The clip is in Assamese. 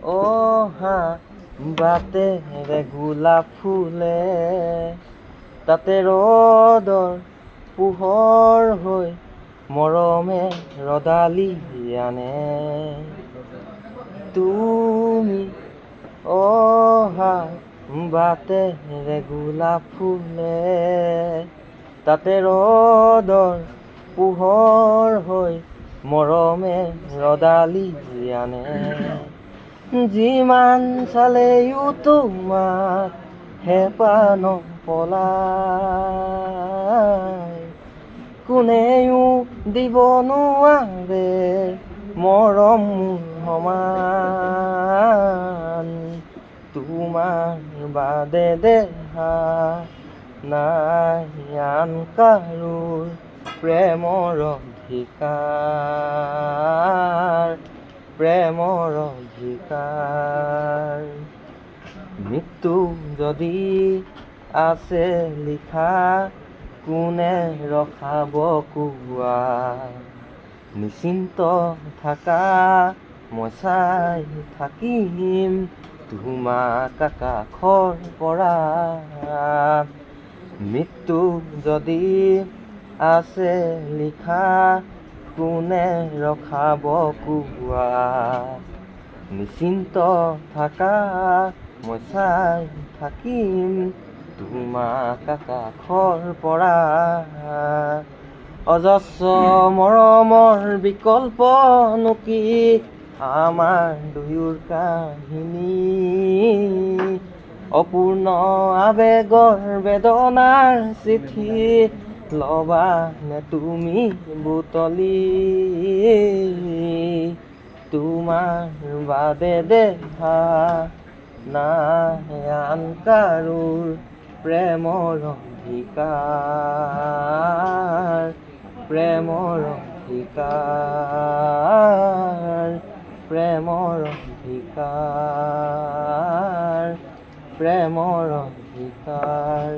অহা বাটেৰে গোলাপ ফুলে, তাতে ৰ'দৰ পোহৰ হৈ মৰমে ৰদালি আনে। তুমি অহা বাটেৰে গোলাপ ফুলে, তাতে ৰ'দৰ পোহৰ হৈ মৰমে ৰদালি আনে। যিমান চালেও তোমাক হেঁপাহ নপলায়, কোনেও দিব নোৱাৰে মৰম মোৰ সমান। তোমাৰ বাদে দেহা নাই আন কাৰোৰ প্ৰেমৰ অধিকাৰ, প্ৰেমৰ অধিকাৰ। মৃত্যু যদি আছে লিখা, কোনে ৰখাব কোৱা? নিশ্চিন্ত থাকা, মই চাই থাকিম তোমাক আকাশৰ পৰা। মৃত্যু যদি আছে লিখা, কোনে ৰখাব কোৱা? নিশ্চিন্ত থাকা, মই চাই থাকিম তোমাক আকাশৰ পৰা। অজস্ৰ মৰমৰ বিকল্পনো কি আমাৰ দুয়োৰ কাহিনী? অপূৰ্ণ আৱেগৰ বেদনাৰ চিঠি ল'বা নে তুমি বুটলি? তোমাৰ বাদে দেহা নাই আন কাৰোৰ প্ৰেমৰ অধিকাৰ, প্ৰেমৰ অধিকাৰ, প্ৰেমৰ অধিকাৰ, প্ৰেমৰ অধিকাৰ।